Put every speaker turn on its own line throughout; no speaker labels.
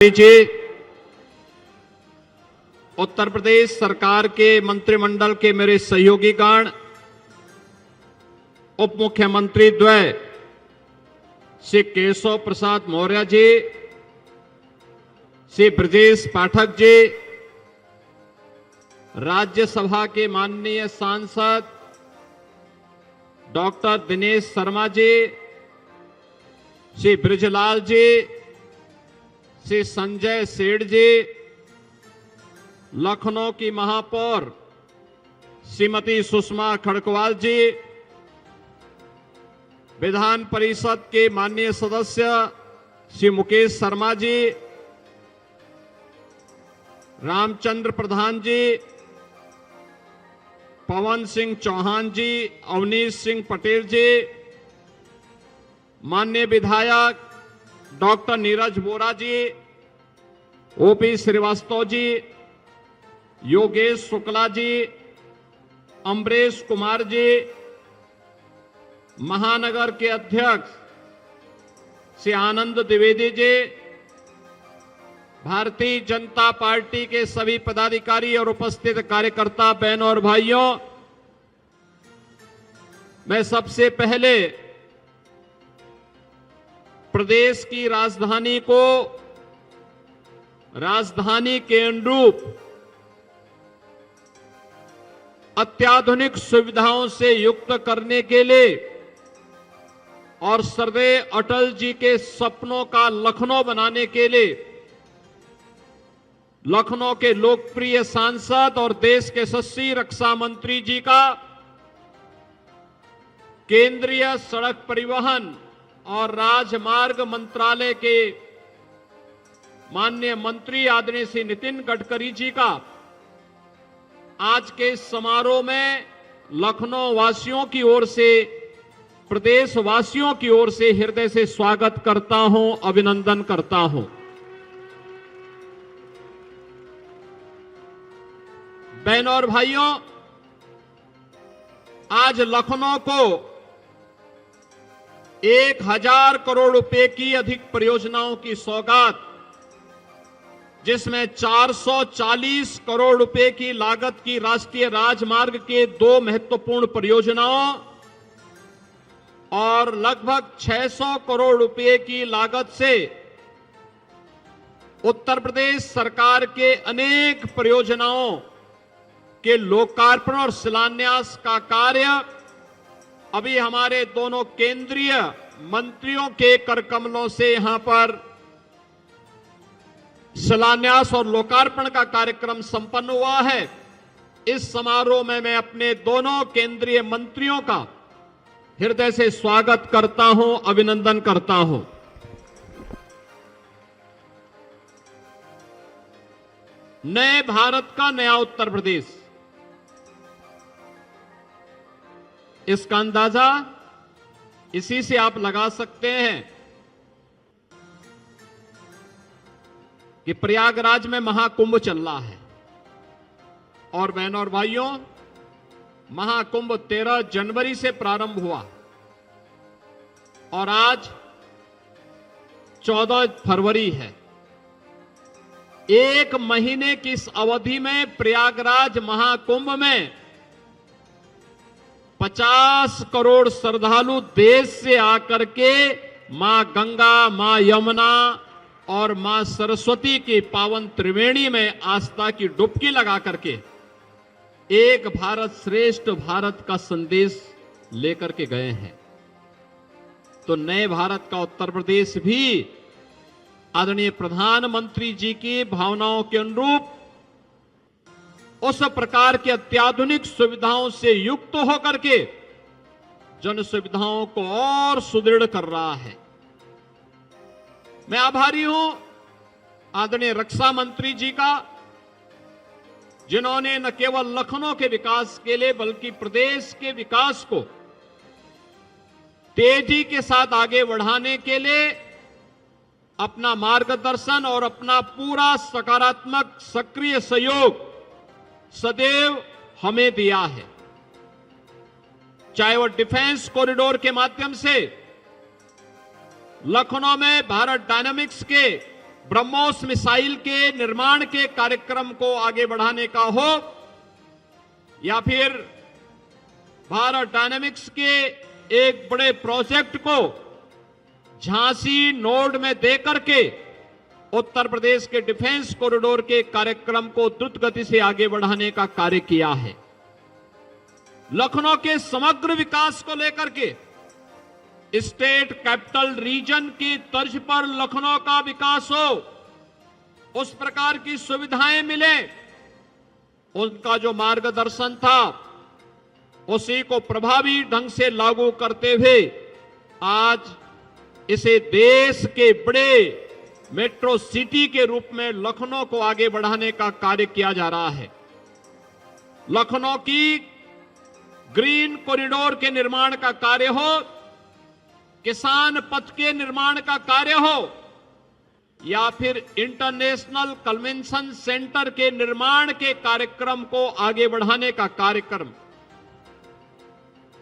जी, उत्तर प्रदेश सरकार के मंत्रिमंडल के मेरे सहयोगीगण, उप मुख्यमंत्री द्वय श्री केशव प्रसाद मौर्य जी, श्री ब्रजेश पाठक जी, राज्यसभा के माननीय सांसद डॉक्टर दिनेश शर्मा जी, श्री ब्रिजलाल जी, श्री संजय सेठ जी, लखनऊ की महापौर श्रीमती सुषमा खड़कवाल जी, विधान परिषद के माननीय सदस्य श्री मुकेश शर्मा जी, रामचंद्र प्रधान जी, पवन सिंह चौहान जी, अवनीश सिंह पटेल जी, माननीय विधायक डॉक्टर नीरज बोरा जी, ओपी श्रीवास्तव जी, योगेश शुक्ला जी, अमरेश कुमार जी, महानगर के अध्यक्ष श्री आनंद द्विवेदी जी, भारतीय जनता पार्टी के सभी पदाधिकारी और उपस्थित कार्यकर्ता बहनों और भाइयों, मैं सबसे पहले प्रदेश की राजधानी को राजधानी के अनुरूप अत्याधुनिक सुविधाओं से युक्त करने के लिए और सरदेव अटल जी के सपनों का लखनऊ बनाने के लिए लखनऊ के लोकप्रिय सांसद और देश के यशस्वी रक्षा मंत्री जी का केंद्रीय सड़क परिवहन और राजमार्ग मंत्रालय के माननीय मंत्री आदरणीय श्री नितिन गडकरी जी का आज के समारोह में लखनऊ वासियों की ओर से, प्रदेश वासियों की ओर से हृदय से स्वागत करता हूं, अभिनंदन करता हूं। बहनों और भाइयों, आज लखनऊ को 1000 करोड़ रुपए की अधिक परियोजनाओं की सौगात, जिसमें 440 करोड़ रुपए की लागत की राष्ट्रीय राजमार्ग के 2 महत्वपूर्ण परियोजनाओं और लगभग 600 करोड़ रुपए की लागत से उत्तर प्रदेश सरकार के अनेक परियोजनाओं के लोकार्पण और शिलान्यास का कार्य अभी हमारे दोनों केंद्रीय मंत्रियों के करकमलों से यहां पर शिलान्यास और लोकार्पण का कार्यक्रम संपन्न हुआ है। इस समारोह में मैं अपने दोनों केंद्रीय मंत्रियों का हृदय से स्वागत करता हूं, अभिनंदन करता हूं। नए भारत का नया उत्तर प्रदेश, इसका अंदाजा इसी से आप लगा सकते हैं कि प्रयागराज में महाकुंभ चल रहा है और बहनों और भाइयों, महाकुंभ 13 जनवरी से प्रारंभ हुआ और आज 14 फरवरी है। 1 महीने की इस अवधि में प्रयागराज महाकुंभ में 50 करोड़ श्रद्धालु देश से आकर के मां गंगा, मां यमुना और मां सरस्वती की पावन त्रिवेणी में आस्था की डुबकी लगा करके एक भारत श्रेष्ठ भारत का संदेश लेकर के गए हैं। तो नए भारत का उत्तर प्रदेश भी आदरणीय प्रधानमंत्री जी की भावनाओं के अनुरूप उस प्रकार की अत्याधुनिक सुविधाओं से युक्त होकर के जन सुविधाओं को और सुदृढ़ कर रहा है। मैं आभारी हूं आदरणीय रक्षा मंत्री जी का, जिन्होंने न केवल लखनऊ के विकास के लिए बल्कि प्रदेश के विकास को तेजी के साथ आगे बढ़ाने के लिए अपना मार्गदर्शन और अपना पूरा सकारात्मक सक्रिय सहयोग सदैव हमें दिया है। चाहे वो डिफेंस कॉरिडोर के माध्यम से लखनऊ में भारत डायनामिक्स के ब्रह्मोस मिसाइल के निर्माण के कार्यक्रम को आगे बढ़ाने का हो, या फिर भारत डायनेमिक्स के एक बड़े प्रोजेक्ट को झांसी नोड में देकर के उत्तर प्रदेश के डिफेंस कॉरिडोर के कार्यक्रम को द्रुत गति से आगे बढ़ाने का कार्य किया है। लखनऊ के समग्र विकास को लेकर के स्टेट कैपिटल रीजन की तर्ज पर लखनऊ का विकास हो, उस प्रकार की सुविधाएं मिले, उनका जो मार्गदर्शन था उसी को प्रभावी ढंग से लागू करते हुए आज इसे देश के बड़े मेट्रो सिटी के रूप में लखनऊ को आगे बढ़ाने का कार्य किया जा रहा है। लखनऊ की ग्रीन कॉरिडोर के निर्माण का कार्य हो, किसान पथ के निर्माण का कार्य हो, या फिर इंटरनेशनल कन्वेंशन सेंटर के निर्माण के कार्यक्रम को आगे बढ़ाने का कार्यक्रम,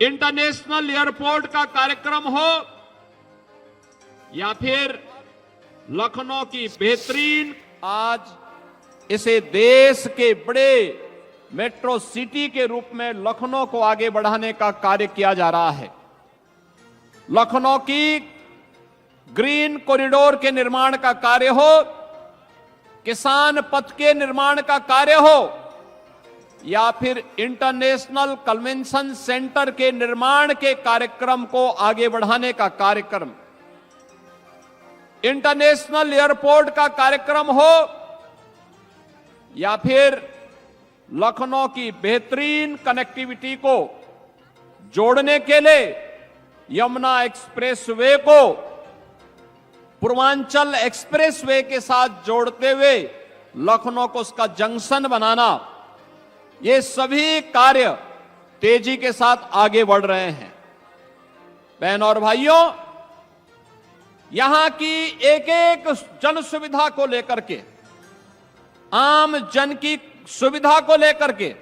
इंटरनेशनल एयरपोर्ट का कार्यक्रम हो, या फिर लखनऊ की बेहतरीन, आज इसे देश के बड़े मेट्रो सिटी के रूप में लखनऊ को आगे बढ़ाने का कार्य किया जा रहा है। लखनऊ की ग्रीन कॉरिडोर के निर्माण का कार्य हो, किसान पथ के निर्माण का कार्य हो, या फिर इंटरनेशनल कन्वेंशन सेंटर के निर्माण के कार्यक्रम को आगे बढ़ाने का कार्यक्रम, इंटरनेशनल एयरपोर्ट का कार्यक्रम हो, या फिर लखनऊ की बेहतरीन कनेक्टिविटी को जोड़ने के लिए यमुना एक्सप्रेसवे को पूर्वांचल एक्सप्रेसवे के साथ जोड़ते हुए लखनऊ को उसका जंक्शन बनाना, ये सभी कार्य तेजी के साथ आगे बढ़ रहे हैं। बहन और भाइयों, यहां की एक एक जन सुविधा को लेकर के, आम जन की सुविधा को लेकर के,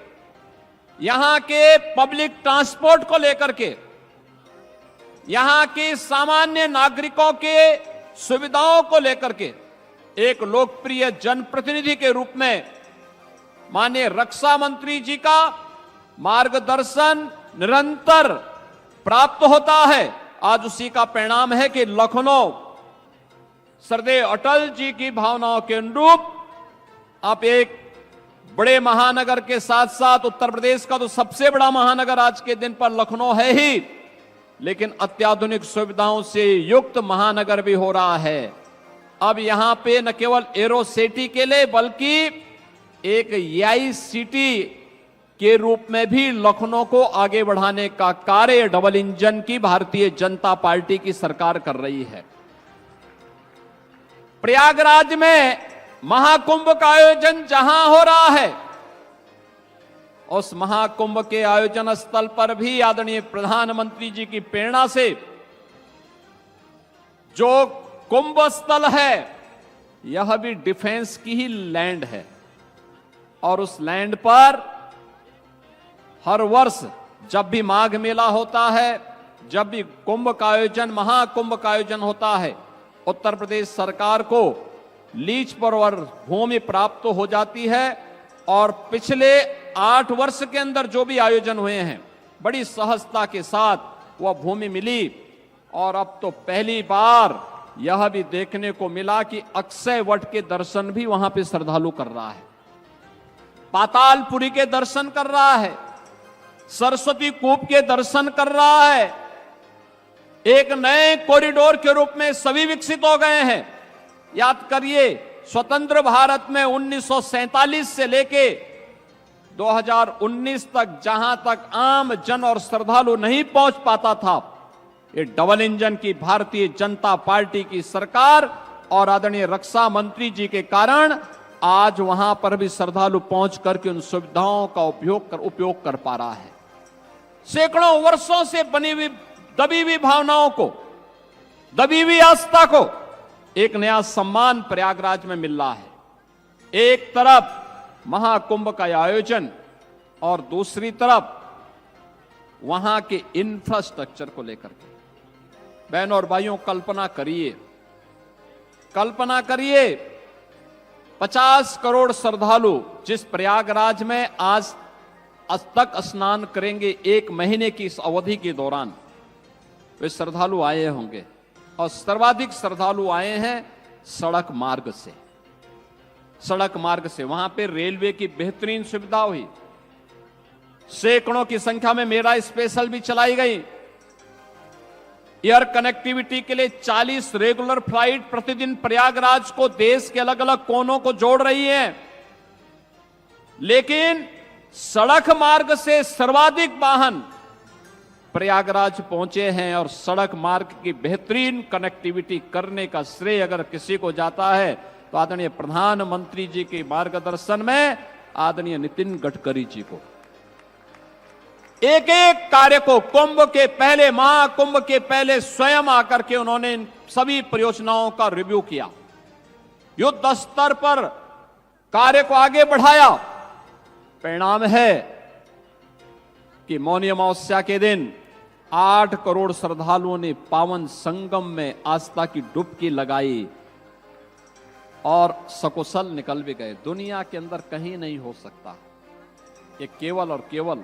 यहां के पब्लिक ट्रांसपोर्ट को लेकर के, यहां के सामान्य नागरिकों के सुविधाओं को लेकर के एक लोकप्रिय जनप्रतिनिधि के रूप में माननीय रक्षा मंत्री जी का मार्गदर्शन निरंतर प्राप्त होता है। आज उसी का परिणाम है कि लखनऊ सरदेव अटल जी की भावनाओं के अनुरूप आप एक बड़े महानगर के साथ साथ उत्तर प्रदेश का तो सबसे बड़ा महानगर आज के दिन पर लखनऊ है ही, लेकिन अत्याधुनिक सुविधाओं से युक्त महानगर भी हो रहा है। अब यहां पे न केवल एरो सिटी के लिए बल्कि एक एआई सिटी के रूप में भी लखनऊ को आगे बढ़ाने का कार्य डबल इंजन की भारतीय जनता पार्टी की सरकार कर रही है। प्रयागराज में महाकुंभ का आयोजन जहां हो रहा है, उस महाकुंभ के आयोजन स्थल पर भी आदरणीय प्रधानमंत्री जी की प्रेरणा से जो कुंभ स्थल है यह भी डिफेंस की ही लैंड है, और उस लैंड पर हर वर्ष जब भी माघ मेला होता है, जब भी कुंभ का आयोजन, महाकुंभ का आयोजन होता है, उत्तर प्रदेश सरकार को लीज पर और भूमि प्राप्त हो जाती है। और पिछले 8 वर्ष के अंदर जो भी आयोजन हुए हैं बड़ी सहजता के साथ वह भूमि मिली, और अब तो पहली बार यह भी देखने को मिला कि अक्षय वट के दर्शन भी वहां पे श्रद्धालु कर रहा है, पातालपुरी के दर्शन कर रहा है, सरस्वती कूप के दर्शन कर रहा है। एक नए कॉरिडोर के रूप में सभी विकसित हो गए हैं। याद करिए, स्वतंत्र भारत में 1947 से लेके 2019 तक जहां तक आम जन और श्रद्धालु नहीं पहुंच पाता था, ये डबल इंजन की भारतीय जनता पार्टी की सरकार और आदरणीय रक्षा मंत्री जी के कारण आज वहां पर भी श्रद्धालु पहुंच करके उन सुविधाओं का उपयोग कर पा रहा है। सैकड़ों वर्षों से बनी हुई दबी हुई भावनाओं को, दबी हुई आस्था को एक नया सम्मान प्रयागराज में मिल रहा है। एक तरफ महाकुंभ का आयोजन और दूसरी तरफ वहां के इंफ्रास्ट्रक्चर को लेकर के। बहनों और भाइयों, कल्पना करिए 50 करोड़ श्रद्धालु जिस प्रयागराज में आज तक स्नान करेंगे, 1 महीने की इस अवधि के दौरान वे श्रद्धालु आए होंगे, और सर्वाधिक श्रद्धालु आए हैं सड़क मार्ग से। सड़क मार्ग से वहां पे रेलवे की बेहतरीन सुविधा हुई, सैकड़ों की संख्या में मेरा स्पेशल भी चलाई गई। एयर कनेक्टिविटी के लिए 40 रेगुलर फ्लाइट प्रतिदिन प्रयागराज को देश के अलग अलग कोनों को जोड़ रही है। लेकिन सड़क मार्ग से सर्वाधिक वाहन प्रयागराज पहुंचे हैं, और सड़क मार्ग की बेहतरीन कनेक्टिविटी करने का श्रेय अगर किसी को जाता है तो आदरणीय प्रधानमंत्री जी के मार्गदर्शन में आदरणीय नितिन गडकरी जी को। एक एक कार्य को कुंभ के पहले, महाकुंभ के पहले स्वयं आकर के उन्होंने इन सभी परियोजनाओं का रिव्यू किया, युद्ध स्तर पर कार्य को आगे बढ़ाया। परिणाम है कि मौनी अमावस्या के दिन 8 करोड़ श्रद्धालुओं ने पावन संगम में आस्था की डुबकी लगाई और सकुशल निकल भी गए। दुनिया के अंदर कहीं नहीं हो सकता। ये केवल और केवल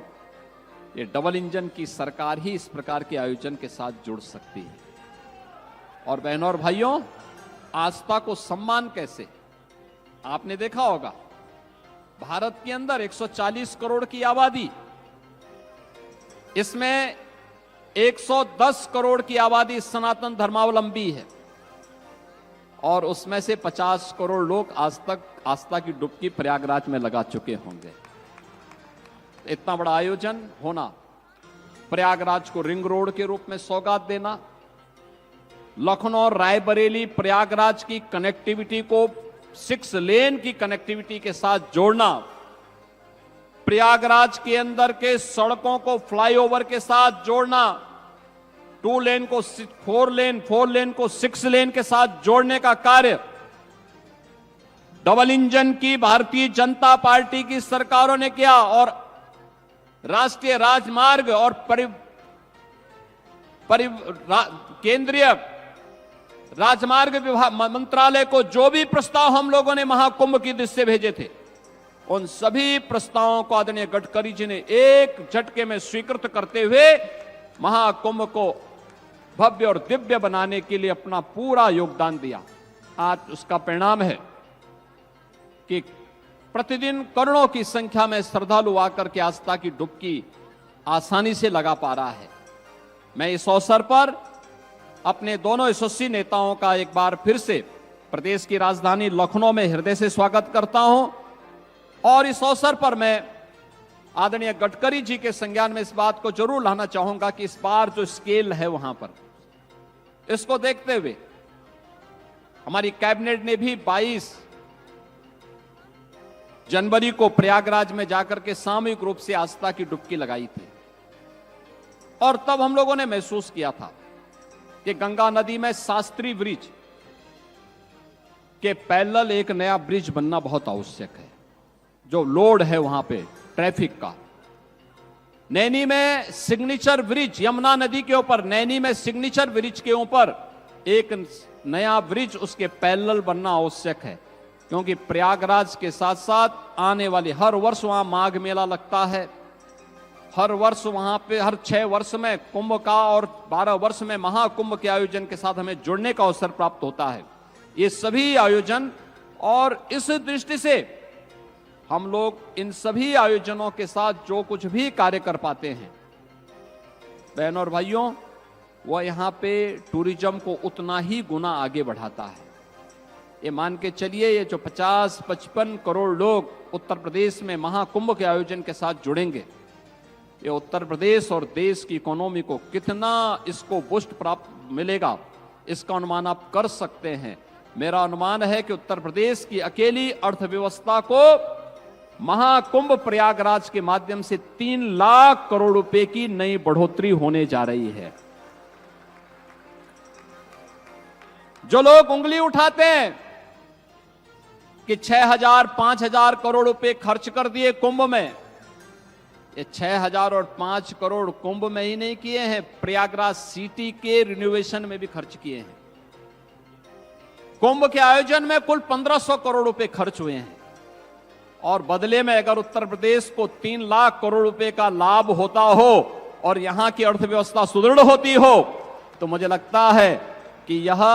ये डबल इंजन की सरकार ही इस प्रकार के आयोजन के साथ जुड़ सकती है। और बहनों और भाइयों, आस्था को सम्मान कैसे, आपने देखा होगा भारत के अंदर 140 करोड़ की आबादी, इसमें 110 करोड़ की आबादी सनातन धर्मावलंबी है, और उसमें से 50 करोड़ लोग आज तक आस्था की डुबकी प्रयागराज में लगा चुके होंगे। इतना बड़ा आयोजन होना, प्रयागराज को रिंग रोड के रूप में सौगात देना, लखनऊ रायबरेली प्रयागराज की कनेक्टिविटी को 6 लेन की कनेक्टिविटी के साथ जोड़ना, प्रयागराज के अंदर के सड़कों को फ्लाईओवर के साथ जोड़ना, 2 लेन को 4 लेन, 4 लेन को 6 लेन के साथ जोड़ने का कार्य डबल इंजन की भारतीय जनता पार्टी की सरकारों ने किया। और राष्ट्रीय राजमार्ग और केंद्रीय राजमार्ग विभाग मंत्रालय को जो भी प्रस्ताव हम लोगों ने महाकुंभ की दृष्टि से भेजे थे, उन सभी प्रस्तावों को आदरणीय गडकरी जी ने एक झटके में स्वीकृत करते हुए महाकुंभ को भव्य और दिव्य बनाने के लिए अपना पूरा योगदान दिया। आज उसका परिणाम है कि प्रतिदिन करोड़ों की संख्या में श्रद्धालु आकर के आस्था की डुबकी आसानी से लगा पा रहा है। मैं इस अवसर पर अपने दोनों यशस्वी नेताओं का एक बार फिर से प्रदेश की राजधानी लखनऊ में हृदय से स्वागत करता हूं, और इस अवसर पर मैं आदरणीय गडकरी जी के संज्ञान में इस बात को जरूर लाना चाहूंगा कि इस बार जो स्केल है वहां पर, इसको देखते हुए हमारी कैबिनेट ने भी 22 जनवरी को प्रयागराज में जाकर के सामूहिक रूप से आस्था की डुबकी लगाई थी। और तब हम लोगों ने महसूस किया था कि गंगा नदी में शास्त्री ब्रिज के पैरेलल एक नया ब्रिज बनना बहुत आवश्यक है। जो लोड है वहां पे ट्रैफिक का, नैनी में सिग्नेचर ब्रिज, यमुना नदी के ऊपर नैनी में सिग्नेचर ब्रिज के ऊपर एक नया ब्रिज उसके पैरेलल बनना आवश्यक है, क्योंकि प्रयागराज के साथ साथ आने वाले हर वर्ष वहां माघ मेला लगता है, हर वर्ष वहां पे हर 6 वर्ष में कुंभ का और 12 वर्ष में महाकुंभ के आयोजन के साथ हमें जुड़ने का अवसर प्राप्त होता है। ये सभी आयोजन, और इस दृष्टि से हम लोग इन सभी आयोजनों के साथ जो कुछ भी कार्य कर पाते हैं, बहनों और भाइयों, वह यहां पे टूरिज्म को उतना ही गुना आगे बढ़ाता है। ये मान के चलिए, ये जो 50-55 करोड़ लोग उत्तर प्रदेश में महाकुंभ के आयोजन के साथ जुड़ेंगे, ये उत्तर प्रदेश और देश की इकोनॉमी को कितना इसको बूस्ट प्राप्त मिलेगा, इसका अनुमान आप कर सकते हैं। मेरा अनुमान है कि उत्तर प्रदेश की अकेली अर्थव्यवस्था को महाकुंभ प्रयागराज के माध्यम से 3 लाख करोड़ रुपए की नई बढ़ोतरी होने जा रही है। जो लोग उंगली उठाते हैं कि 6,000-5,000 करोड़ रुपए खर्च कर दिए कुंभ में, ये 6,000 और 5 करोड़ कुंभ में ही नहीं किए हैं, प्रयागराज सिटी के रिनोवेशन में भी खर्च किए हैं। कुंभ के आयोजन में कुल 1500 करोड़ रुपए खर्च हुए हैं और बदले में अगर उत्तर प्रदेश को 3 लाख करोड़ रुपए का लाभ होता हो और यहां की अर्थव्यवस्था सुदृढ़ होती हो तो मुझे लगता है कि यह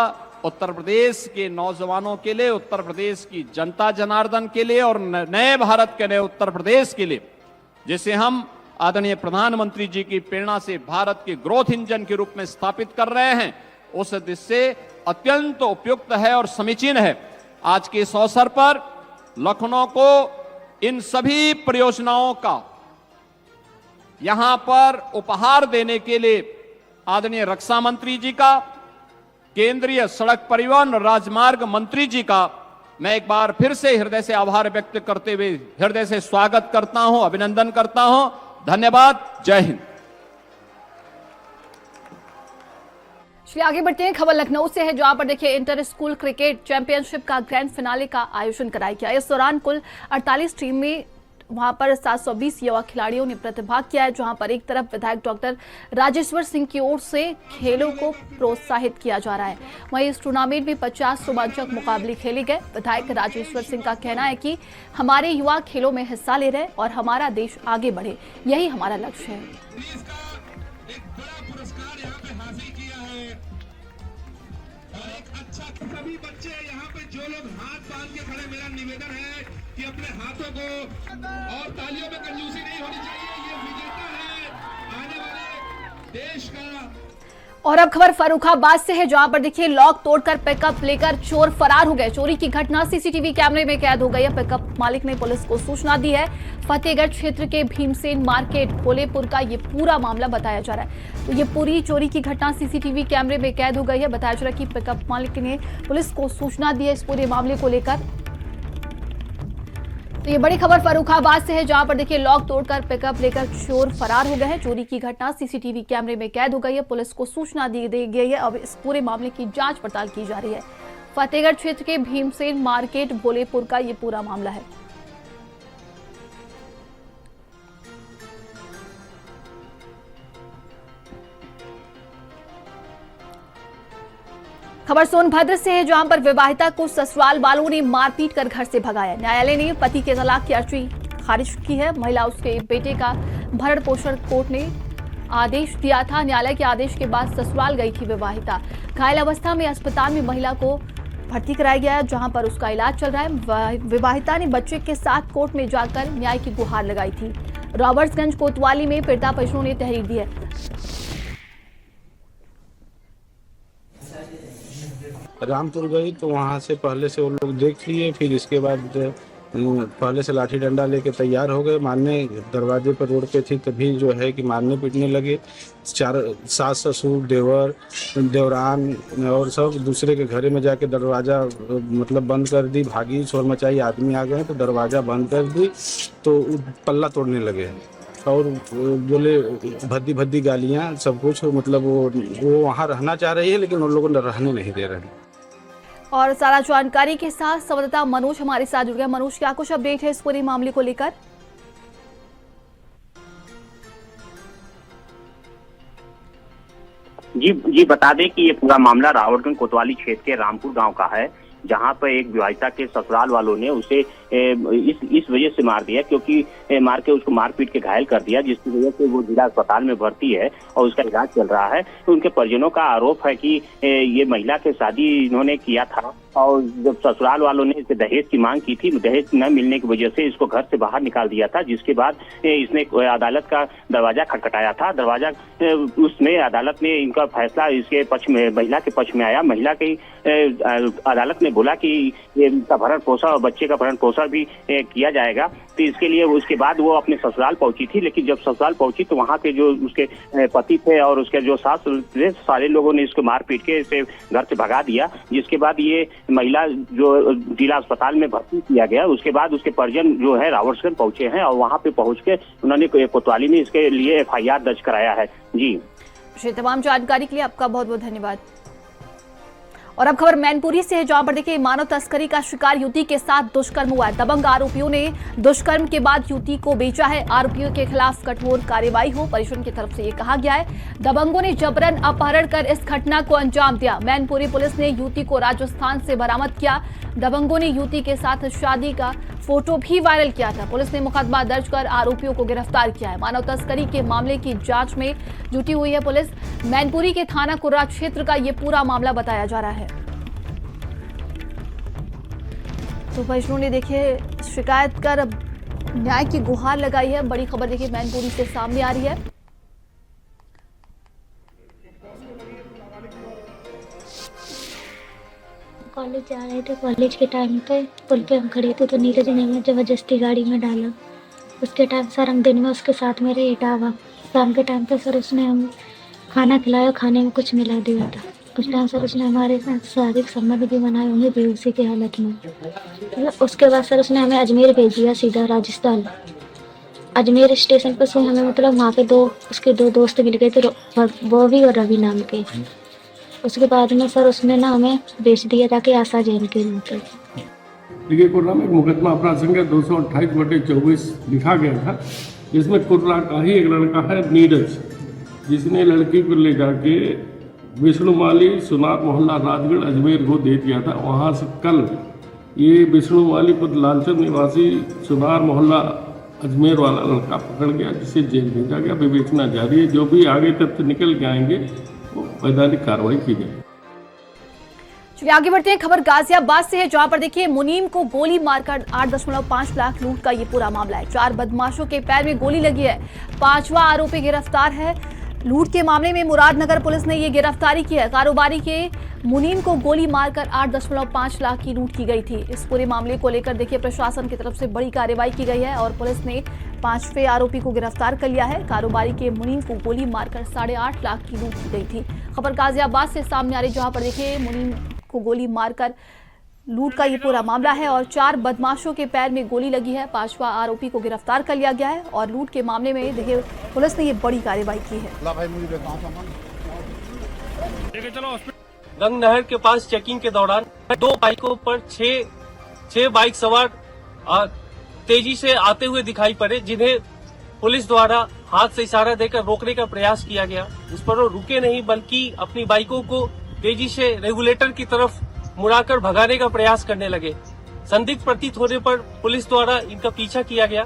उत्तर प्रदेश के नौजवानों के लिए, उत्तर प्रदेश की जनता जनार्दन के लिए और नए भारत के नए उत्तर प्रदेश के लिए, जिसे हम आदरणीय प्रधानमंत्री जी की प्रेरणा से भारत के ग्रोथ इंजन के रूप में स्थापित कर रहे हैं, उस दृष्टि से अत्यंत उपयुक्त है और समीचीन है। आज के इस अवसर पर लखनऊ को इन सभी परियोजनाओं का यहां पर उपहार देने के लिए आदरणीय रक्षा मंत्री जी का, केंद्रीय सड़क परिवहन और राजमार्ग मंत्री जी का मैं एक बार फिर से हृदय से आभार व्यक्त करते हुए हृदय से स्वागत करता हूं, अभिनंदन करता हूं। धन्यवाद। जय हिंद।
चलिए आगे बढ़ते हैं। खबर लखनऊ से है, जहां पर देखिए इंटर स्कूल क्रिकेट चैंपियनशिप का ग्रैंड फिनाले का आयोजन कराया गया। इस दौरान कुल 48 टीम में वहां पर 720 युवा खिलाड़ियों ने प्रतिभाग किया है, जहां पर एक तरफ विधायक डॉक्टर राजेश्वर सिंह की ओर से खेलों को प्रोत्साहित किया जा रहा है, वहीं इस टूर्नामेंट में 50 रोमांचक मुकाबले खेले गए। विधायक राजेश्वर सिंह का कहना है कि हमारे युवा खेलों में हिस्सा ले रहे हैं और हमारा देश आगे बढ़े, यही हमारा लक्ष्य है।
सभी बच्चे यहाँ पे जो लोग हाथ बांध के खड़े, मेरा निवेदन है कि अपने हाथों को और तालियों में कंजूसी नहीं होनी चाहिए। ये विजेता है आने वाले देश का।
और अब खबर फर्रुखाबाद से है, जहां पर देखिए लॉक तोड़कर पिकअप लेकर चोर फरार हो गए। चोरी की घटना सीसीटीवी कैमरे में कैद हो गई है। पिकअप मालिक ने पुलिस को सूचना दी है। फतेहगढ़ क्षेत्र के भीमसेन मार्केट भोलेपुर का ये पूरा मामला बताया जा रहा है। तो ये पूरी चोरी की घटना सीसीटीवी कैमरे में कैद हो गई है। बताया जा रहा है कि पिकअप मालिक ने पुलिस को सूचना दी है इस पूरे मामले को लेकर। तो ये बड़ी खबर फर्रुखाबाद से है, जहां पर देखिए लॉक तोड़कर पिकअप लेकर चोर फरार हो गए हैं। चोरी की घटना सीसीटीवी कैमरे में कैद हो गई है। पुलिस को सूचना दी गई है। अब इस पूरे मामले की जांच पड़ताल की जा रही है। फतेहगढ़ क्षेत्र के भीमसेन मार्केट भोलेपुर का ये पूरा मामला है। खबर सोनभद्र से है, जहां पर विवाहिता को ससुराल वालों ने मारपीट कर घर से भगाया। न्यायालय ने पति के तलाक की अर्जी खारिज की है। महिला उसके बेटे का भरण पोषण कोर्ट ने आदेश दिया था। न्यायालय के आदेश के बाद ससुराल गई थी विवाहिता। घायल अवस्था में अस्पताल में महिला को भर्ती कराया गया है, जहां पर उसका इलाज चल रहा है। विवाहिता ने बच्चे के साथ कोर्ट में जाकर न्याय की गुहार लगाई थी। रॉबर्ट्सगंज कोतवाली में पीड़िता परिजनों ने तहरीर दी है।
रामपुर गई तो वहाँ से पहले से वो लोग देख लिए, फिर इसके बाद पहले से लाठी डंडा लेके तैयार हो गए मारने। दरवाजे पर रोड पे थी तभी जो है कि मारने पीटने लगे। 4 सास ससुर देवर देवरान और सब दूसरे के घरे में जाके दरवाज़ा मतलब बंद कर दी। भागी शोर मचाई, आदमी आ गए तो दरवाज़ा बंद कर दी तो पल्ला तोड़ने लगे और बोले भद्दी भद्दी गालियाँ सब कुछ। मतलब वो वहाँ रहना चाह रही है लेकिन उन लोगों ने रहने नहीं दे रहे।
और सारा जानकारी के साथ संवाददाता मनोज हमारे साथ जुड़ गया। मनोज, क्या कुछ अपडेट है इस पूरे मामले को लेकर?
जी बता दें कि ये पूरा मामला रावटगंज कोतवाली क्षेत्र के रामपुर गांव का है, जहां पर एक विवाहिता के ससुराल वालों ने उसे इस वजह से मार दिया क्योंकि मार के उसको मारपीट के घायल कर दिया, जिसकी वजह से वो जिला अस्पताल में भर्ती है और उसका इलाज चल रहा है। तो उनके परिजनों का आरोप है कि ये महिला के शादी इन्होंने किया था और जब ससुराल वालों ने इसे दहेज की मांग की थी, दहेज न मिलने की वजह से इसको घर से बाहर निकाल दिया था, जिसके बाद इसने अदालत का दरवाजा खटखटाया था। दरवाजा उसमें अदालत ने इनका फैसला इसके पक्ष में, महिला के पक्ष में आया। महिला की अदालत ने बोला कि इनका भरण पोषण और बच्चे का भरण पोषण भी किया जाएगा। तो इसके लिए उसके बाद वो अपने ससुराल पहुंची थी, लेकिन जब ससुराल पहुंची तो वहां के जो उसके पति थे और उसके जो सास थे, सारे लोगों ने इसको मार पीट के इसे घर से भगा दिया, जिसके बाद ये महिला जो जिला अस्पताल में भर्ती किया गया। उसके बाद उसके परिजन जो है रावटगंज पहुंचे हैं और वहां पे पहुंच के उन्होंने कोतवाली में इसके लिए FIR दर्ज कराया है। जी
तमाम जानकारी के लिए आपका बहुत बहुत धन्यवाद। और अब खबर मैनपुरी से है, जहां पर देखिए मानव तस्करी का शिकार युवती के साथ दुष्कर्म हुआ है। दबंग आरोपियों ने दुष्कर्म के बाद युवती को बेचा है। आरोपियों के खिलाफ कठोर कार्रवाई हो, परिजन की तरफ से ये कहा गया है। दबंगों ने जबरन अपहरण कर इस घटना को अंजाम दिया। मैनपुरी पुलिस ने युवती को राजस्थान से बरामद किया। दबंगों ने युवती के साथ शादी का फोटो भी वायरल किया था। पुलिस ने मुकदमा दर्ज कर आरोपियों को गिरफ्तार किया है। मानव तस्करी के मामले की जांच में जुटी हुई है पुलिस। मैनपुरी के थाना कुर्रा क्षेत्र का ये पूरा मामला बताया जा रहा है। तो परिजनों ने देखिए शिकायत कर न्याय की गुहार लगाई है। बड़ी खबर देखिए मैनपुरी से सामने आ रही है।
कॉलेज जा रहे थे, कॉलेज के टाइम पे पुल पे हम खड़े थे तो नीरज ने हमें जबरदस्ती गाड़ी में डाला। उसके टाइम सर हम दिन में उसके साथ मेरे इटावा, शाम के टाइम पे सर उसने हमें खाना खिलाया, खाने में कुछ मिला दिया था। उस टाइम सर उसने हमारे साथ शारीरिक संबंध भी बनाए होंगे बेहोशी की हालत में। उसके बाद सर उसने हमें अजमेर भेज दिया, सीधा राजस्थान। अजमेर स्टेशन पर से हमें मतलब वहाँ पे उसके दो दोस्त मिल गए थे, बॉबी और रवि नाम के। उसके बाद में सर उसने ना हमें बेच दिया ताकि आशा जैन के रूम पे।
देखिए कुर्रा में मुकदमा अपराध संख्या 228/24 लिखा गया था, जिसमें कुर्रा का ही एक लड़का है नीरज, जिसने लड़की को ले जाके विष्णुमाली सुनार मोहल्ला राजगढ़ अजमेर को दे दिया था। वहाँ से कल ये विष्णुमाली पर लालचंद निवासी सुनार मोहल्ला अजमेर वाला लड़का पकड़ गया, जिसे जेल भेजा गया। विवेचना जारी है, जो भी आगे तथ्य निकल के आएंगे वो वैधानिक कार्रवाई की जाएगी।
चलिए आगे बढ़ते हैं। खबर गाजियाबाद से है, जहां पर देखिए मुनीम को गोली मारकर 8.5 लाख लूट का ये पूरा मामला है। 4 बदमाशों के पैर में गोली लगी है। 5वां आरोपी गिरफ्तार है। लूट के मामले में मुरादनगर पुलिस ने ये गिरफ्तारी की है। कारोबारी के मुनीम को गोली मारकर 8.5 लाख की लूट की गई थी। इस पूरे मामले को लेकर देखिए प्रशासन की तरफ से बड़ी कार्रवाई की गई है और पुलिस ने 5वें आरोपी को गिरफ्तार कर लिया है। कारोबारी के मुनीम को गोली मारकर 8.5 लाख की लूट की गई थी। खबर गाजियाबाद से सामने आ रही, जहां पर देखिए मुनीम को गोली मारकर लूट का ये पूरा मामला है और 4 बदमाशों के पैर में गोली लगी है। 5वां आरोपी को गिरफ्तार कर लिया गया है और लूट के मामले में देखिए पुलिस ने ये बड़ी कार्रवाई की है।
गंग नहर के पास चेकिंग के दौरान 2 बाइकों पर 6 बाइक सवार तेजी से आते हुए दिखाई पड़े, जिन्हें पुलिस द्वारा हाथ से इशारा देकर रोकने का प्रयास किया गया। उस पर वो रुके नहीं, बल्कि अपनी बाइकों को तेजी से रेगुलेटर की तरफ मुड़ाकर भगाने का प्रयास करने लगे। संदिग्ध प्रतीत होने पर पुलिस द्वारा इनका पीछा किया गया,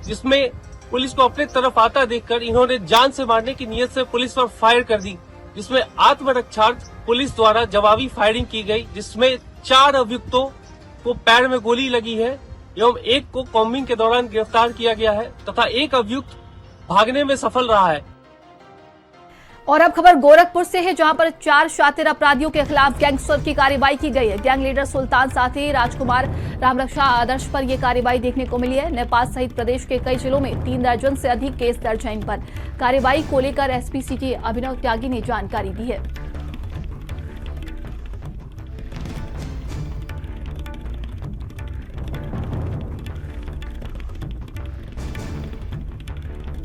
जिसमें पुलिस को अपने तरफ आता देखकर इन्होंने जान से मारने की नीयत से पुलिस पर फायर कर दी, जिसमें आत्मरक्षार्थ पुलिस द्वारा जवाबी फायरिंग की गई, जिसमें 4 अभियुक्तों को पैर में गोली लगी है एवं एक को कॉम्बिंग के दौरान गिरफ्तार किया गया है तथा एक अभियुक्त भागने में सफल रहा है।
और अब खबर गोरखपुर से है, जहां पर 4 शातिर अपराधियों के खिलाफ गैंगस्टर की कार्रवाई की गई है। गैंग लीडर सुल्तान साथी राजकुमार रामरक्षा आदर्श पर यह कार्रवाई देखने को मिली है। नेपाल सहित प्रदेश के कई जिलों में 3 दर्जन से अधिक केस दर्ज हैं इन पर। कार्रवाई को लेकर एसपी सिटी अभिनव त्यागी ने जानकारी दी है।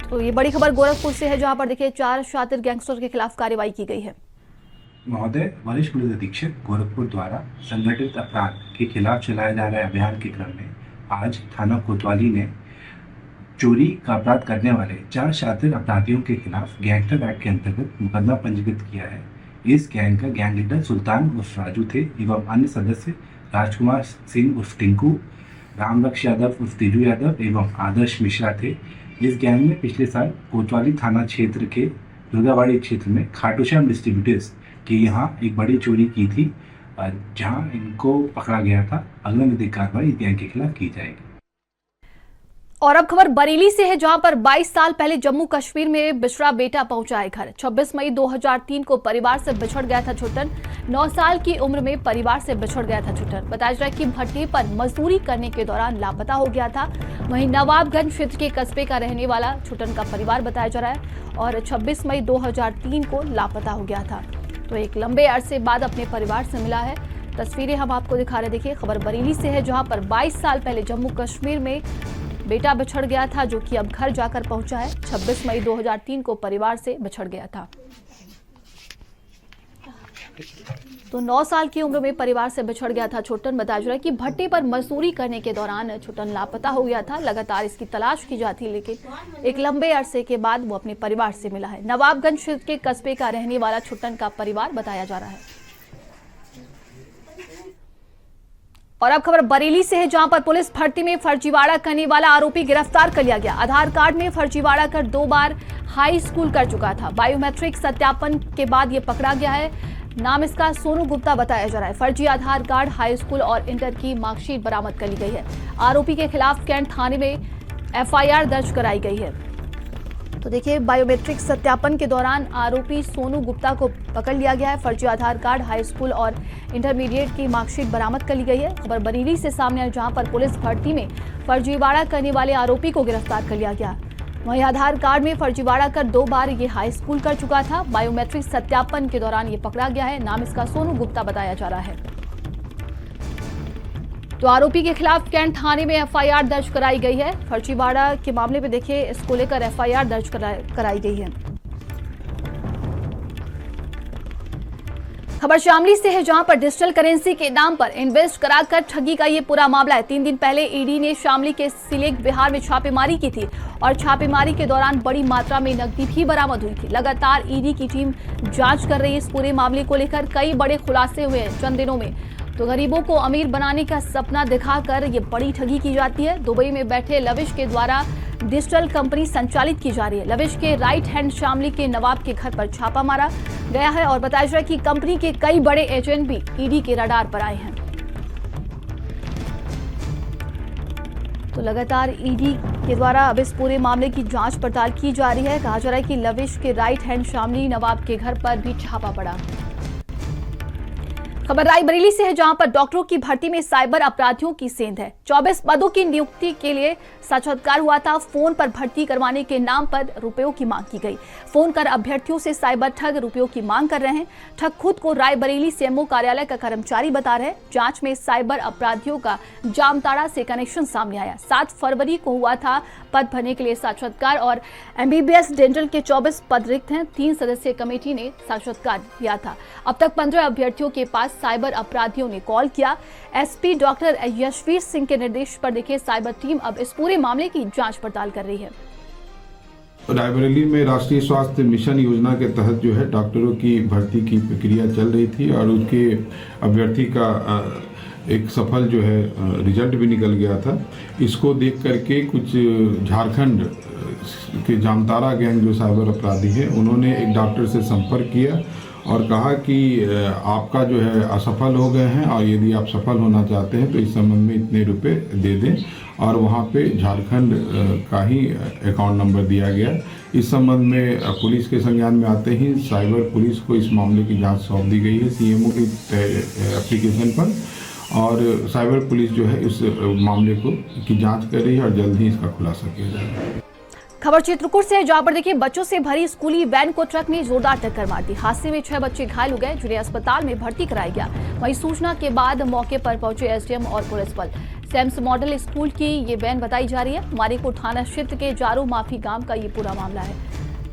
तो ये बड़ी खबर गोरखपुर से है, जहां पर देखिए 4 शातिर गैंगस्टर के खिलाफ कार्रवाई की गई है।
महोदय, वरिष्ठ पुलिस अधीक्षक गोरखपुर द्वारा संगठित अपराध के खिलाफ चलाए जा रहे अभियान के क्रम में आज थाना कोतवाली ने चोरी का अपराध करने वाले 4 शातिर अपराधियों के खिलाफ गैंगस्टर एक्ट के अंतर्गत मुकदमा पंजीकृत किया है। इस गैंग का गैंग लीडर सुल्तान उर्फ राजू थे एवं अन्य सदस्य राजकुमार सिंह उर्फ टिंकू, रामरक्ष यादव उर्फ तेजू यादव एवं आदर्श मिश्रा थे। इस गैंग में पिछले साल कोतवाली थाना क्षेत्र के दुर्गाबाड़ी क्षेत्र में खाटूश्याम डिस्ट्रीब्यूटर्स के यहाँ एक बड़ी चोरी की थी, जहां इनको पकड़ा गया था। अगला विधिक कार्रवाई इस गैंग के खिलाफ की जाएगी।
और अब खबर बरेली से है, जहां पर 22 साल पहले जम्मू कश्मीर में बिछड़ा बेटा पहुंचा है घर। 26 मई 2003 को परिवार से बिछड़ गया था छुट्टन। 9 साल की उम्र में परिवार से बिछड़ गया था छुट्टन। बताया जा रहा है कि भट्टी पर मजदूरी करने के दौरान लापता हो गया था। वहीं नवाबगंज क्षेत्र के कस्बे का रहने वाला छुट्टन का परिवार बताया जा रहा है और 26 मई 2003 को लापता हो गया था। तो एक लंबे अरसे बाद अपने परिवार से मिला है। तस्वीरें हम आपको दिखा रहे। देखिए खबर बरेली से है, जहां पर 22 साल पहले जम्मू कश्मीर में बेटा बिछड़ गया था, जो कि अब घर जाकर पहुंचा है। 26 मई 2003 को परिवार से बिछड़ गया था। तो 9 साल की उम्र में परिवार से बिछड़ गया था छुट्टन। बताया जा रहा है कि भट्टे पर मजदूरी करने के दौरान छुट्टन लापता हो गया था। लगातार इसकी तलाश की जाती, लेकिन एक लंबे अरसे के बाद वो अपने परिवार से मिला है। नवाबगंज क्षेत्र के कस्बे का रहने वाला छुट्टन का परिवार बताया जा रहा है। और अब खबर बरेली से है, जहां पर पुलिस भर्ती में फर्जीवाड़ा करने वाला आरोपी गिरफ्तार कर लिया गया। आधार कार्ड में फर्जीवाड़ा कर 2 बार हाई स्कूल कर चुका था। बायोमेट्रिक सत्यापन के बाद ये पकड़ा गया है। नाम इसका सोनू गुप्ता बताया जा रहा है। फर्जी आधार कार्ड, हाई स्कूल और इंटर की मार्कशीट बरामद कर ली गई है। आरोपी के खिलाफ कैंट थाने में FIR दर्ज कराई गई है। तो देखिए, बायोमेट्रिक सत्यापन के दौरान आरोपी सोनू गुप्ता को पकड़ लिया गया है। फर्जी आधार कार्ड, हाई स्कूल और इंटरमीडिएट की मार्कशीट बरामद कर ली गई है। खबर बरेली से सामने आई, जहां पर पुलिस भर्ती में फर्जीवाड़ा करने वाले आरोपी को गिरफ्तार कर लिया गया। वहीं आधार कार्ड में फर्जीवाड़ा कर 2 बार ये हाई स्कूल कर चुका था। बायोमेट्रिक सत्यापन के दौरान ये पकड़ा गया है। नाम इसका सोनू गुप्ता बताया जा रहा है। तो आरोपी के खिलाफ कैंट थाने में FIR दर्ज कराई गई है। फर्जीवाड़ा के मामले में देखिए, इसको लेकर FIR दर्ज कराई गई है। खबर शामली से है, जहां पर डिजिटल करेंसी के नाम पर इन्वेस्ट कराकर ठगी का ये पूरा मामला है। 3 दिन पहले ईडी ने शामली के सिलेक बिहार में छापेमारी की थी और छापेमारी के दौरान बड़ी मात्रा में नकदी भी बरामद हुई थी। लगातार ईडी की टीम जांच कर रही है। इस पूरे मामले को लेकर कई बड़े खुलासे हुए हैं चंद दिनों में। तो गरीबों को अमीर बनाने का सपना दिखाकर ये बड़ी ठगी की जाती है। दुबई में बैठे लविश के द्वारा डिजिटल कंपनी संचालित की जा रही है। लविश के राइट हैंड शामली के नवाब के घर पर छापा मारा गया है और बताया जा रहा है कि कंपनी के कई बड़े एजेंट भी ईडी के रडार पर आए हैं। तो लगातार ईडी के द्वारा अब इस पूरे मामले की जांच पड़ताल की जा रही है। कहा जा रहा है कि लविश के राइट हैंड शामली नवाब के घर पर भी छापा पड़ा। खबर रायबरेली से है, जहां पर डॉक्टरों की भर्ती में साइबर अपराधियों की सेंध है। 24 पदों की नियुक्ति के लिए साक्षात्कार हुआ था। फोन पर भर्ती करवाने के नाम पर रुपयों की मांग की गई। फोन कर अभ्यर्थियों से साइबर ठग रुपयों की मांग कर रहे हैं। ठग खुद को रायबरेली CMO कार्यालय का कर्मचारी बता रहे हैं। जांच में साइबर अपराधियों का जामताड़ा से कनेक्शन सामने आया। 7 फरवरी को हुआ था पद भरने के लिए साक्षात्कार और MBBS डेंटल के 24 पद रिक्त हैं। 3 सदस्यीय कमेटी ने साक्षात्कार किया था। अब तक 15 अभ्यर्थियों के पास साइबर अपराधियों ने कॉल किया। SP डॉक्टर यशवीर सिंह के निर्देश पर देखिए, साइबर टीम अब इस पूरे मामले की जांच पड़ताल कर रही है।
रायबरेली में राष्ट्रीय स्वास्थ्य मिशन योजना के तहत जो है डॉक्टरों की भर्ती की प्रक्रिया चल रही थी और उसके अभ्यर्थी का एक सफल जो है रिजल्ट भी निकल गया था। इसको देख करके कुछ झारखंड के जामताड़ा गैंग जो साइबर अपराधी है, उन्होंने एक डॉक्टर से संपर्क किया और कहा कि आपका जो है असफल हो गए हैं और यदि आप सफल होना चाहते हैं तो इस संबंध में इतने रुपए दे दें। और वहाँ पे झारखंड का ही अकाउंट नंबर दिया गया। इस संबंध में पुलिस के संज्ञान में आते ही साइबर पुलिस को इस मामले की जांच सौंप दी गई है CMO की एप्लीकेशन पर और साइबर पुलिस जो है इस मामले की जाँच कर रही है और जल्द ही इसका खुलासा किया जाएगा।
खबर चित्रकूट से है, जहां पर देखिए बच्चों से भरी स्कूली वैन को ट्रक ने जोरदार टक्कर मार दी। हादसे में 6 बच्चे घायल हो गए, जिन्हें अस्पताल में भर्ती कराया गया। वहीं सूचना के बाद मौके पर पहुंचे SDM और पुलिस बल। सेम्स मॉडल स्कूल की ये वैन बताई जा रही है। मारीकोट थाना क्षेत्र के जारू माफी गांव का ये पूरा मामला है।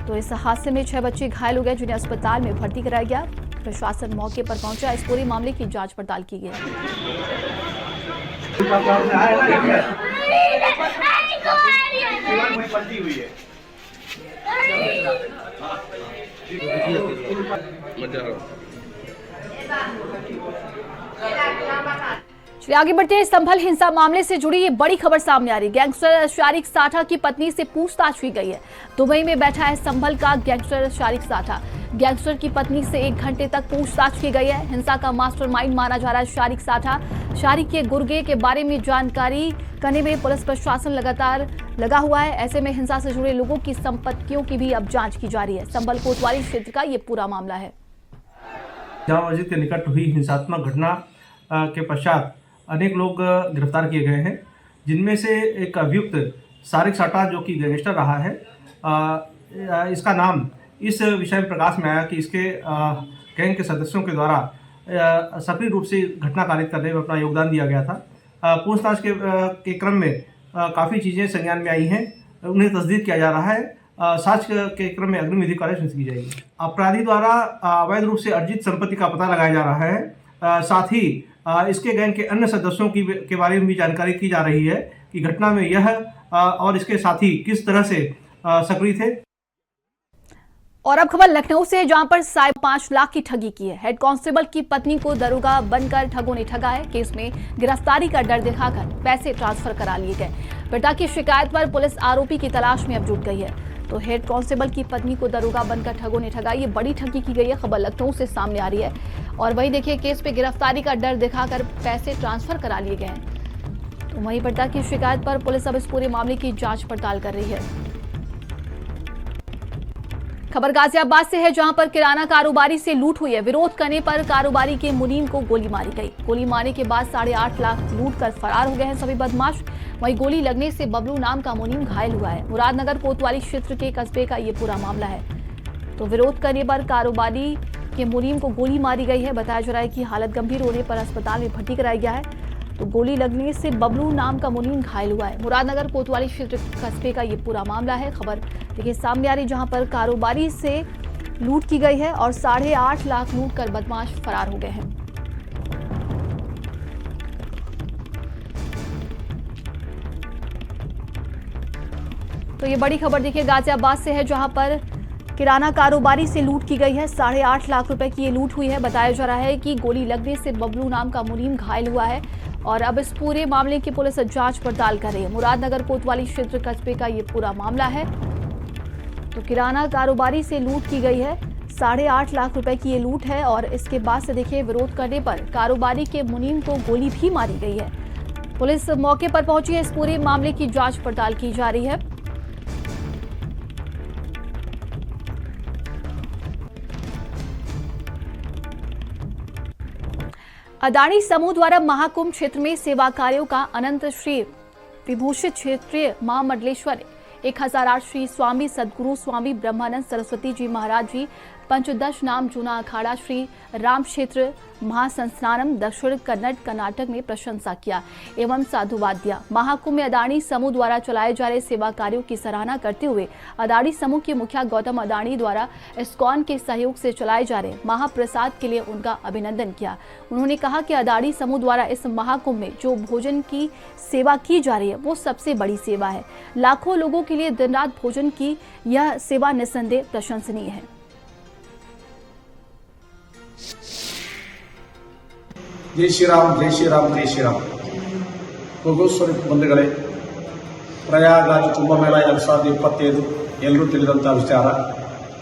तो इस हादसे में 6 बच्चे घायल हो गए, जिन्हें अस्पताल में भर्ती कराया गया। प्रशासन मौके पर पहुंचा। इस पूरे मामले की जाँच पड़ताल की गई। चलिए आगे बढ़ते हैं। संभल हिंसा मामले से जुड़ी ये बड़ी खबर सामने आ रही है। गैंगस्टर शारिक साठा की पत्नी से पूछताछ की गई है। दुबई में बैठा है संभल का गैंगस्टर शारिक साठा। गैंगस्टर की पत्नी से 1 घंटे तक पूछताछ की गई है। हिंसा का मास्टरमाइंड माना जा रहा है शारिक साठा। शारिक के गुर्गे के बारे में जानकारी करने में पुलिस प्रशासन लगातार लगा हुआ है। ऐसे में हिंसा से जुड़े लोगों की संपत्तियों की भी अब जांच की जा रही है। संभल कोतवाली क्षेत्र का ये पूरा मामला है।
जामा मस्जिद के निकट हुई हिंसात्मक घटना के पश्चात अनेक लोग गिरफ्तार किए गए हैं, जिनमें से एक अभियुक्त शारिक साठा जो कि गैंगस्टर रहा है, इसका नाम इस विषय में प्रकाश में आया कि इसके गैंग के सदस्यों के द्वारा सक्रिय रूप से घटना कारित करने में अपना योगदान दिया गया था। पूछताछ के क्रम में काफ़ी चीज़ें संज्ञान में आई हैं, उन्हें तस्दीक किया जा रहा है साक्ष के क्रम में अग्रिम विधिक कार्य सुनिश्चित की जाएगी। अपराधी द्वारा अवैध रूप से अर्जित संपत्ति का पता लगाया जा रहा है। साथ ही इसके गैंग के अन्य सदस्यों के बारे में भी जानकारी की जा रही है कि घटना में यह और इसके साथी किस तरह से सक्रिय थे।
और अब खबर लखनऊ से, जहां पर 5.5 लाख की ठगी की है। हेड कांस्टेबल की पत्नी को दरोगा बनकर ठगों ने ठगा है। केस में गिरफ्तारी का डर दिखाकर पैसे ट्रांसफर करा लिए गए। पीड़िता की शिकायत पर पुलिस आरोपी की तलाश में अब जुट गई है। तो हेड कांस्टेबल की पत्नी को दरोगा बनकर ठगों ने ठगा, ये बड़ी ठगी की गई है। खबर लखनऊ से सामने आ रही है। और वहीं देखिए, केस पे गिरफ्तारी का डर दिखाकर पैसे ट्रांसफर करा लिए गए हैं। तो वहीं पीड़िता की शिकायत पर पुलिस अब इस पूरे मामले की जांच पड़ताल कर रही है। खबर गाजियाबाद से है, जहां पर किराना कारोबारी से लूट हुई है। विरोध करने पर कारोबारी के मुनीम को गोली मारी गई। गोली मारने के बाद 8.5 लाख लूट कर फरार हो गए हैं सभी बदमाश। वहीं गोली लगने से बबलू नाम का मुनीम घायल हुआ है। मुरादनगर कोतवाली क्षेत्र के कस्बे का ये पूरा मामला है। तो विरोध करने पर कारोबारी के मुनीम को गोली मारी गई है। बताया जा रहा है कि हालत गंभीर होने पर अस्पताल में भर्ती कराया गया है। तो गोली लगने से बबलू नाम का मुनीम घायल हुआ है। मुरादनगर कोतवाली क्षेत्र कस्बे का ये पूरा मामला है। खबर देखिए सामने आ रही, जहां पर कारोबारी से लूट की गई है और 8.5 लाख लूट कर बदमाश फरार हो गए हैं। तो ये बड़ी खबर देखिए गाजियाबाद से है, जहां पर किराना कारोबारी से लूट की गई है। 8.5 लाख रुपए की ये लूट हुई है। बताया जा रहा है कि गोली लगने से बबलू नाम का मुनीम घायल हुआ है। और अब इस पूरे मामले की पुलिस जांच पड़ताल कर रही है। मुरादनगर कोतवाली क्षेत्र कस्बे का ये पूरा मामला है। तो किराना कारोबारी से लूट की गई है। 8.5 लाख रुपए की ये लूट है। और इसके बाद से देखिए, विरोध करने पर कारोबारी के मुनीम को गोली भी मारी गई है। पुलिस मौके पर पहुंची है। इस पूरे मामले की जांच पड़ताल की जा रही है। अदानी समूह द्वारा महाकुंभ क्षेत्र में सेवा कार्यों का अनंत श्री विभूषित क्षेत्रीय महामंडलेश्वर 1008 श्री स्वामी सदगुरु स्वामी ब्रह्मानंद सरस्वती जी महाराज जी पंचदश नाम जूना अखाड़ा श्री राम क्षेत्र महासंस्थानम दक्षिण कन्नड़ कर्नाटक में प्रशंसा किया एवं साधुवाद दिया। महाकुंभ में अदानी समूह द्वारा चलाए जा रहे सेवा कार्यों की सराहना करते हुए अदानी समूह के मुखिया गौतम अदानी द्वारा इस्कॉन के सहयोग से चलाए जा रहे महाप्रसाद के लिए उनका अभिनंदन किया। उन्होंने कहा कि अदानी समूह द्वारा इस महाकुंभ में जो भोजन की सेवा की जा रही है वो सबसे बड़ी सेवा है। लाखों लोगों के लिए दिन रात भोजन की यह सेवा निस्संदेह प्रशंसनीय है।
जय श्री राम जय श्री राम जय श्री राम। ಭಗವತ್ಸ್ವರೂಪ ಬಂಧುಗಳೇ, ಪ್ರಯಾಗರಾಜ ಕುಂಭಮೇಳ 2025 ಎಲ್ಲರೂ ತಿಳಿದಂಥ ವಿಚಾರ,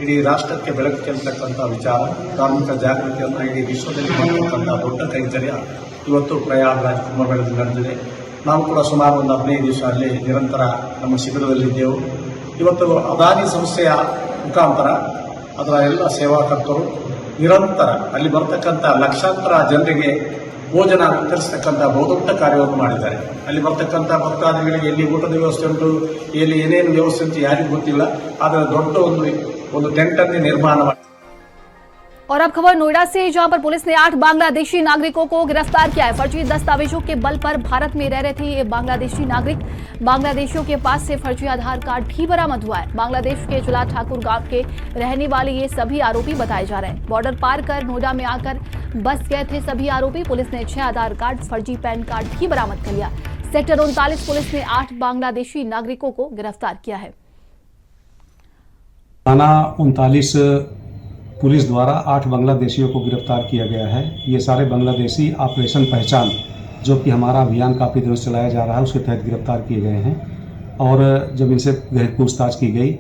ಇಡೀ ರಾಷ್ಟ್ರಕ್ಕೆ ಬೆಳಕು ಚೆಲ್ಲತಕ್ಕಂಥ ವಿಚಾರ, ಧಾರ್ಮಿಕ ಜಾಗೃತಿಯನ್ನು ಇಡೀ ವಿಶ್ವದಲ್ಲಿ ಮಾಡತಕ್ಕಂಥ ದೊಡ್ಡ ಕೈಂಕರ್ಯ ಇವತ್ತು ಪ್ರಯಾಗರಾಜ ಕುಂಭಮೇಳದಲ್ಲಿ ನಡೆದಿದೆ. ನಾವು ಕೂಡ ಸುಮಾರು ಒಂದು 15 ದಿವಸ ಅಲ್ಲಿ ನಿರಂತರ ನಮ್ಮ ಶಿಬಿರದಲ್ಲಿದ್ದೆವು. ಇವತ್ತು ಅದಾನಿ ಸಂಸ್ಥೆಯ ಮುಖಾಂತರ ಅದರ ಎಲ್ಲ ಸೇವಾಕರ್ತರು ನಿರಂತರ ಅಲ್ಲಿ ಬರ್ತಕ್ಕಂಥ ಲಕ್ಷಾಂತರ ಜನರಿಗೆ ಭೋಜನ ವಿತರಿಸತಕ್ಕಂಥ ಬಹುದೊಡ್ಡ ಕಾರ್ಯವನ್ನು ಮಾಡಿದ್ದಾರೆ. ಅಲ್ಲಿ ಬರ್ತಕ್ಕಂಥ ಭಕ್ತಾದಿಗಳಿಗೆ ಎಲ್ಲಿ ಊಟದ ವ್ಯವಸ್ಥೆ ಉಂಟು, ಎಲ್ಲಿ ಏನೇನು ವ್ಯವಸ್ಥೆ ಉಂಟು ಯಾರಿಗೂ ಗೊತ್ತಿಲ್ಲ. ಆದರೆ ದೊಡ್ಡ ಒಂದು ಟೆಂಟನ್ನೇ ನಿರ್ಮಾಣ ಮಾಡಿ।
और अब खबर नोएडा से, जहां पर पुलिस ने 8 बांग्लादेशी नागरिकों को गिरफ्तार किया है। फर्जी दस्तावेजों के बल पर भारत में रह रहे थे ये बांग्लादेशी नागरिक। बांग्लादेशियों के पास से फर्जी आधार कार्ड भी बरामद हुआ है। बांग्लादेश के जिला ठाकुर गांव के रहने वाले ये सभी आरोपी बताए जा रहे हैं। बॉर्डर पार कर नोएडा में आकर बस गए थे सभी आरोपी। पुलिस ने 6 आधार कार्ड, फर्जी पैन कार्ड भी बरामद कर लिया। सेक्टर 39 पुलिस ने 8 बांग्लादेशी नागरिकों को गिरफ्तार किया है।
थाना 39 पुलिस द्वारा 8 बांग्लादेशियों को गिरफ्तार किया गया है। ये सारे बांग्लादेशी ऑपरेशन पहचान, जो कि हमारा अभियान काफ़ी दिनों से चलाया जा रहा है, उसके तहत गिरफ्तार किए गए हैं। और जब इनसे गहन पूछताछ की गई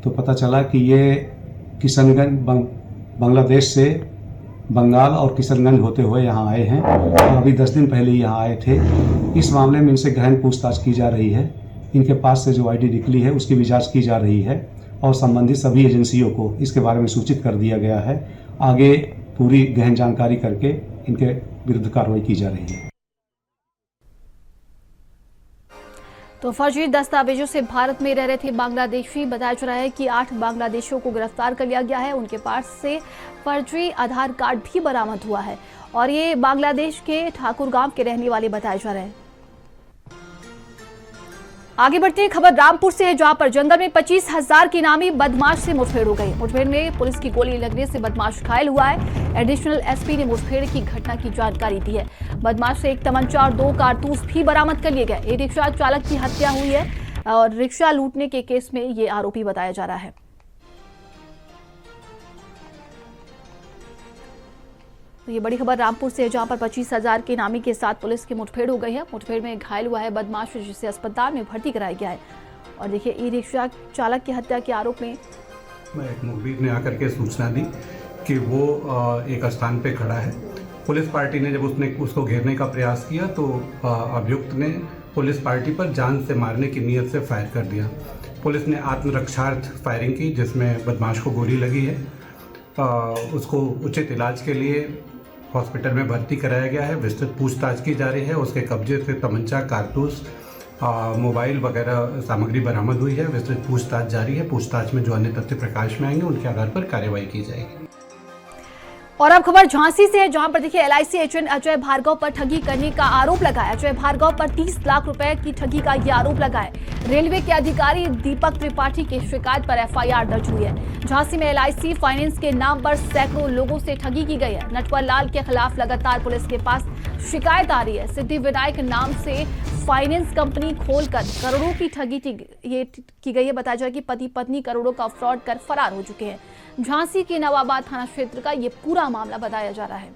तो पता चला कि ये किशनगंज बांग्लादेश से बंगाल और किशनगंज होते हुए यहाँ आए हैं और अभी 10 दिन पहले यहाँ आए थे। इस मामले में इनसे गहन पूछताछ की जा रही है। इनके पास से जो ID निकली है उसकी भी जाँच की जा रही है और संबंधित सभी एजेंसियों को इसके बारे में सूचित कर दिया गया है। आगे पूरी गहन जानकारी करके इनके विरुद्ध कार्रवाई की जा रही है।
तो फर्जी दस्तावेजों से भारत में रह रहे थे बांग्लादेशी। बताया जा रहा है कि 8 बांग्लादेशियों को गिरफ्तार कर लिया गया है। उनके पास से फर्जी आधार कार्ड भी बरामद हुआ है और ये बांग्लादेश के ठाकुर गांव के रहने वाले बताए जा रहे हैं। आगे बढ़ते हैं, खबर रामपुर से है, जहां पर जंगल में 25,000 के इनामी बदमाश से मुठभेड़ हो गई। मुठभेड़ में पुलिस की गोली लगने से बदमाश घायल हुआ है। एडिशनल एसपी ने मुठभेड़ की घटना की जानकारी दी है। बदमाश से एक तमंचा और 2 कारतूस भी बरामद कर लिए गए। ई रिक्शा चालक की हत्या हुई है और रिक्शा लूटने के केस में ये आरोपी बताया जा रहा है। तो ये बड़ी खबर रामपुर से है, जहां पर 25,000 के इनामी के साथ पुलिस की मुठभेड़ हो गई है। मुठभेड़ में घायल हुआ है बदमाश, जिसे अस्पताल में भर्ती कराया गया है। और देखिए, ई रिक्शा चालक की हत्या के आरोप में
एक मुखबिर ने आकर के सूचना दी कि वो एक स्थान पे खड़ा है। पुलिस पार्टी ने जब उसको घेरने का प्रयास किया तो अभियुक्त ने पुलिस पार्टी पर जान से मारने की नीयत से फायर कर दिया। पुलिस ने आत्मरक्षार्थ फायरिंग की, जिसमें बदमाश को गोली लगी है। उसको उचित इलाज के लिए हॉस्पिटल में भर्ती कराया गया है। विस्तृत पूछताछ की जा रही है। उसके कब्जे से तमंचा, कारतूस, मोबाइल वगैरह सामग्री बरामद हुई है। विस्तृत पूछताछ जारी है। पूछताछ में जो अन्य तथ्य प्रकाश में आएंगे उनके आधार पर कार्रवाई की जाएगी।
और अब खबर झांसी से है, जहां पर देखिए LIC एजेंट अजय भार्गव पर ठगी करने का आरोप लगाया। अजय भार्गव पर 30 लाख रुपए की ठगी का यह आरोप लगा है। रेलवे के अधिकारी दीपक त्रिपाठी की शिकायत पर FIR दर्ज हुई है। झांसी में LIC फाइनेंस के नाम पर सैकड़ों लोगों से ठगी की गई है। नटवर लाल के खिलाफ लगातार पुलिस के पास शिकायत आ रही है। सिद्धि विनायक नाम से फाइनेंस कंपनी खोलकर करोड़ों की ठगी की गई है। बताया जा रहा है कि पति पत्नी करोड़ों का फ्रॉड कर फरार हो चुके हैं। झांसी के नवाबाद थाना क्षेत्र का ये पूरा मामला बताया जा रहा है।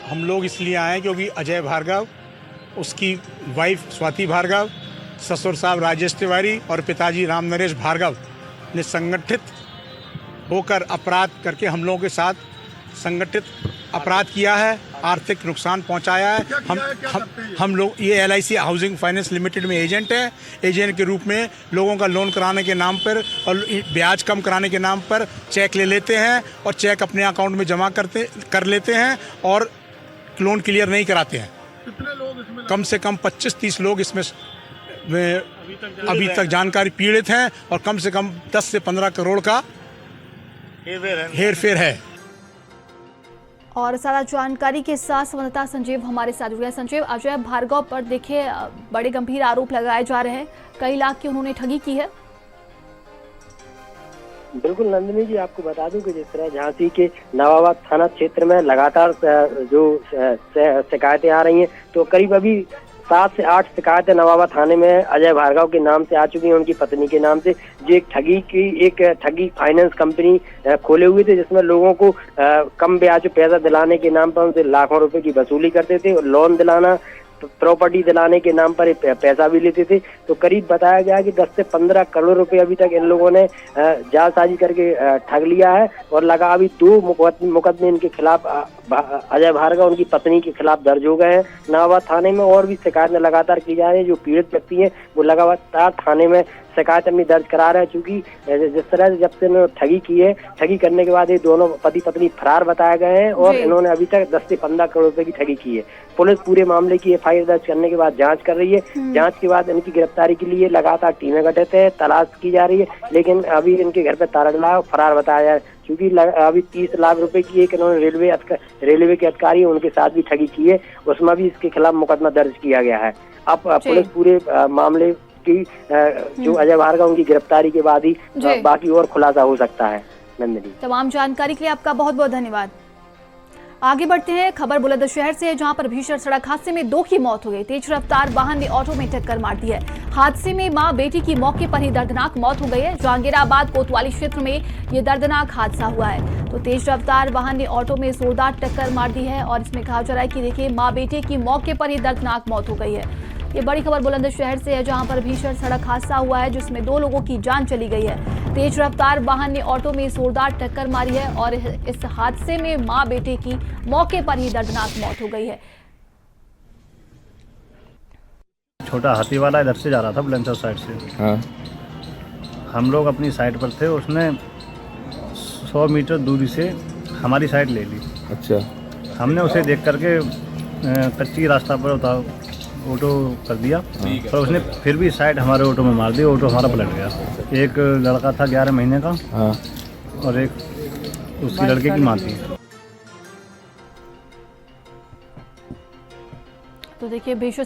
हम लोग इसलिए आए क्योंकि अजय भार्गव, उसकी वाइफ स्वाति भार्गव, ससुर साहब राजेश तिवारी और पिताजी राम नरेश भार्गव ने संगठित होकर अपराध करके हम लोगों के साथ संगठित अपराध किया है, आर्थिक नुकसान पहुंचाया है। हम लोग ये LIC हाउसिंग फाइनेंस लिमिटेड में एजेंट है। एजेंट के रूप में लोगों का लोन कराने के नाम पर और ब्याज कम कराने के नाम पर चेक ले लेते हैं और चेक अपने अकाउंट में जमा कर लेते हैं और लोन क्लियर नहीं कराते हैं। कितने लोग इसमें? कम से कम 25-30 लोग इसमें अभी तक जानकारी पीड़ित हैं और कम से कम 10 से 15 करोड़ का हेरफेर है।
और सारा जानकारी के साथ संवाददाता संजीव हमारे साथ जुड़े हैं। संजीव, अजय भार्गव पर देखिए बड़े गंभीर आरोप लगाए जा रहे हैं, कई लाख की उन्होंने ठगी की है।
बिल्कुल नंदिनी जी, आपको बता दूं कि जिस तरह झांसी के नवाबाद थाना क्षेत्र में लगातार जो शिकायतें आ रही हैं, तो करीब अभी 7 से 8 शिकायतें नवाबाद थाने में अजय भार्गव के नाम से आ चुकी हैं, उनकी पत्नी के नाम से, जो एक ठगी फाइनेंस कंपनी खोले हुए थे, जिसमें लोगों को कम ब्याज पैसा दिलाने के नाम पर उनसे लाखों रुपए की वसूली करते थे और लोन दिलाना, प्रॉपर्टी दिलाने के नाम पर पैसा भी लेते थे। तो करीब बताया गया कि 10 से 15 करोड़ रुपए अभी तक इन लोगों ने जालसाजी करके ठग लिया है। और लगा अभी 2 मुकदमे इनके खिलाफ अजय भार्गव उनकी पत्नी के खिलाफ दर्ज हो गए हैं नवाबाद थाने में। और भी शिकायतें लगातार की जा रही है। जो पीड़ित व्यक्ति हैं वो लगातार थाने में शिकायत अपनी दर्ज करा रहे हैं। चूंकि जिस तरह से जब से इन्होंने ठगी की है, ठगी करने के बाद ये दोनों पति पत्नी फरार बताए गए हैं और इन्होंने अभी तक 10 से 15 करोड़ रुपए की ठगी की है। पुलिस पूरे मामले की FIR दर्ज करने के बाद जांच कर रही है। जांच के बाद इनकी गिरफ्तारी के लिए लगातार टीमें गठित है, तलाश की जा रही है। लेकिन अभी इनके घर पे ताला डला, फरार बताया जा रहा है। क्योंकि अभी 30 लाख रुपए की एक इन्होंने रेलवे के अधिकारी उनके साथ भी ठगी की है, उसमें भी इसके खिलाफ मुकदमा दर्ज किया गया है। अब पुलिस पूरे मामले की जो अजय भार्गव उनकी गिरफ्तारी के बाद ही बाकी और खुलासा हो सकता है। नंदिनी,
तमाम जानकारी के लिए आपका बहुत बहुत धन्यवाद। आगे बढ़ते हैं, खबर बुलंदशहर से है, जहां पर भीषण सड़क हादसे में 2 की मौत हो गई। तेज रफ्तार वाहन ने ऑटो में टक्कर मार दी है। हादसे में मां बेटी की मौके पर ही दर्दनाक मौत हो गई है। जहांगीराबाद कोतवाली क्षेत्र में ये दर्दनाक हादसा हुआ है। तो तेज रफ्तार वाहन ने ऑटो में जोरदार टक्कर मार दी है और इसमें कहा जा रहा है कि देखिए मां बेटे की मौके पर ही दर्दनाक मौत हो गई है। ये बड़ी खबर बुलंदशहर से है, जहां पर भीषण सड़क हादसा हुआ है, जिसमें 2 लोगों की जान चली गई है। तेज रफ्तार वाहन ने ऑटो में जोरदार टक्कर मारी है और इस हादसे में मां बेटे की मौके पर ही दर्दनाक मौत हो गई है।
छोटा हाथी वाला इधर से जा रहा था बुलंदशहर साइड से। हाँ। हम लोग अपनी साइड पर थे, उसने 100 मीटर दूरी से हमारी साइड ले ली। अच्छा। हमने उसे देख करके कच्ची रास्ता पर ऑटो कर दिया, पर उसने फिर भी साइड हमारे ऑटो में मार दी। ऑटो हमारा पलट गया। एक लड़का था 11 महीने का और एक उसकी लड़के की माँ थी।
तो देखिए, भीषण